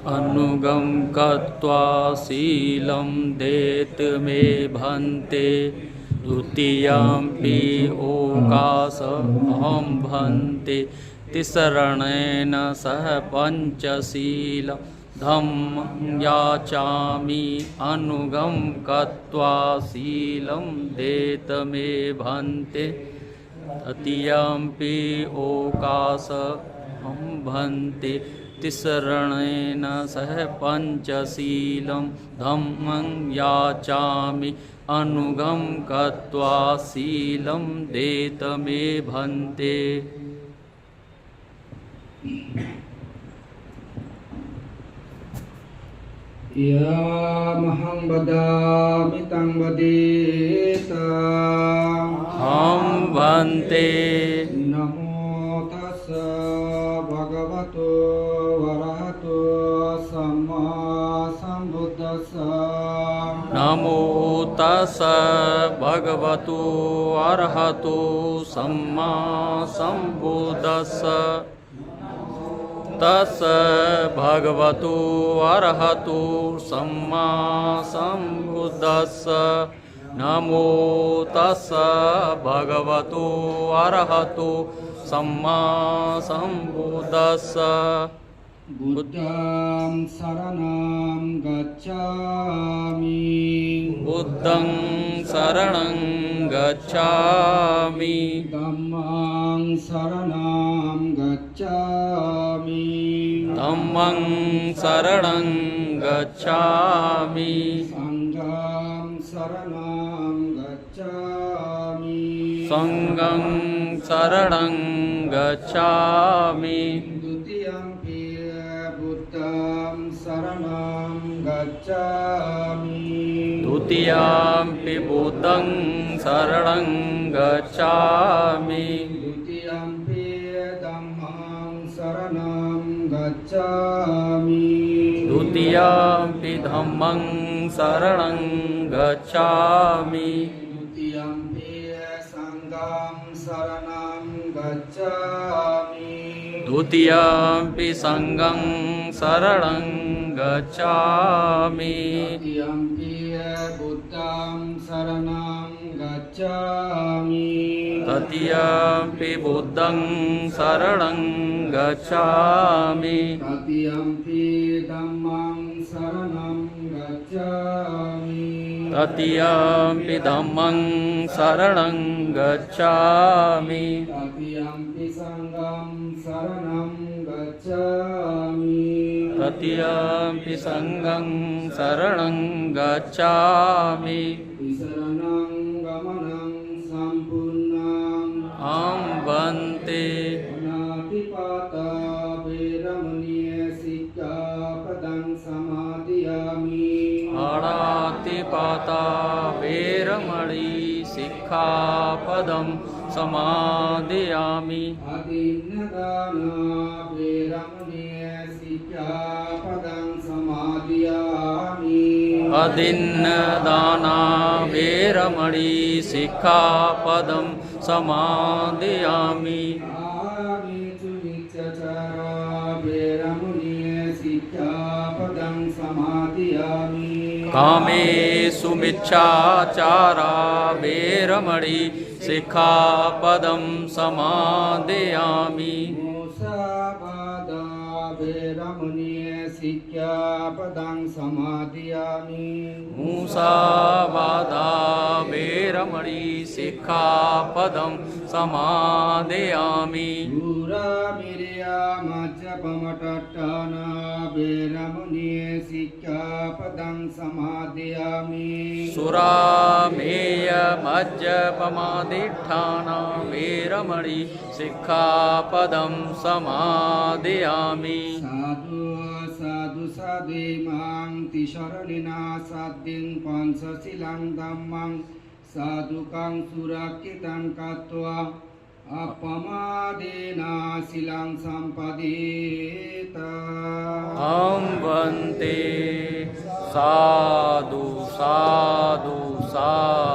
अनुगं कृत्वा शीलं देत मे भन्ते द्वितीयंपि ओकाश अहं भन्ते तिसरणेन सह पंचशीलं धम्मं याचामि अनुगं कृत्वा शीलं देत मे भन्ते तृतीयंपि ओकाश अहं भन्ते तिसरणेन सह पंचशीलं धम्मं याचामि अनुगं कृत्वा शीलं देत मे भन्ते। यामहं वदामि तं वदेत हम भन्ते। नमो तस् भगवतो वरहतो सम्मा सम्बुद्धस्स। नमो तस् भगवतो अरहतो सम्मा सम्बुद्धस्स। तस् भगवतो अरहतो सम्मा सम्बुद्धस्स। नमो तस् भगवतो अरहतो सम्मा सम्बुद्धस्स। बुद्धं शरणं गच्छामि। बुद्धं शरणं गच्छामि। धम्मं शरणं गच्छामि। धम्मं शरणं गच्छामि। संघं शरणं गच्छामि। संघं शरणं गच्छामि। द्वितीयंपि बुद्धं शरणं गच्छामि। द्वितीयंपि बुद्धं शरणं गच्छामि। द्वितीयंपि धम्मं शरणं गच्छामि। द्वितीयंपि धम्मं शरणं गच्छामि। द्वितीयंपि संघं शरणं गच्छामि। द्वितीयंपि संघं शरणं गच्छामि। तृतीयंपि बुद्धं शरणं गच्छामि। तृतीयंपि बुद्धं शरणं गच्छामि। तृतीयंपि धम्मं शरणं गच्छामि। तृतीयंपि धम्मं शरणं गच्छामि। तृतीयंपि संघं शरणं गच्छामि। तृतीयंपि संघं शरणं गच्छामि। शरणं गमनं सम्पूर्णम् अहं भन्ते। अनादिपाता वैरमणीय सिक्खापदं समादयामि। अनादिपाता वैरमणि सिक्खापदं समादयामि। अदिन्नदाना वैरमणीय सिक्खापदं समादयामि। अदिन्नदाना वैरमणि सिक्खापदं समादयामि। आमेषु मिथ्याचारा वैरमणीय सिक्खापदं समादयामि। कामेषु मिच्छाचारा वैरमणि सिक्खापदं समादयामि। मुसावादा वैरमणीय सिक्खापदं समादयामि। मुसावादा वैरमणि सिक्खापदं समादयामि। दूरामिर्या मज्जपमटट्टाना वैरमणीय सिक्खापदं समादयामि। सुरामेय मज्जपमादिष्ठाना वैरमणि सिक्खापदं समादयामि। साधु साधु साधुमां तिशरणिना साध्यं पंचशीलं धम्मं साधुकां सुरक्षितं कृत्वा अपमादेना शीलं सम्पदेत। अहं भन्ते। साधु साधु साधु।